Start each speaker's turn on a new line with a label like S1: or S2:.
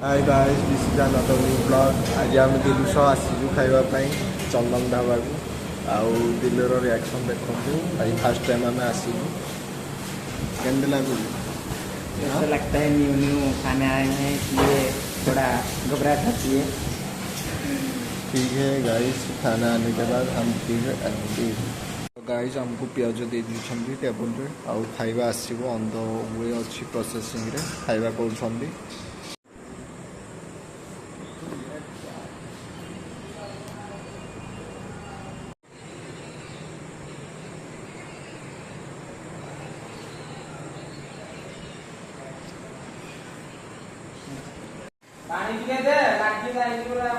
S1: Hi guys this is another new blog आज आम दिल्ली सह आसीजु खाइबापी चंदन ढाबा को आउ दिल्लीर रिएक्शन देखु आज फास्ट टाइम आम आसलु केमती लगुच
S2: ऐसा लगता है न्यू न्यू खाने आए हैं इसलिए थोड़ा घबराहट होती है।
S1: ठीक है गाइस खाना आने के बाद हम फिर आएंगे। तो गाइस हमको पियाज दे दी टेबल रे आउ खाइबा आसीबो ऑन द वे अच्छी प्रोसेसिंग रे खाइबा करूछंदी।
S2: पानी पीके दे लागी जाएगी पूरा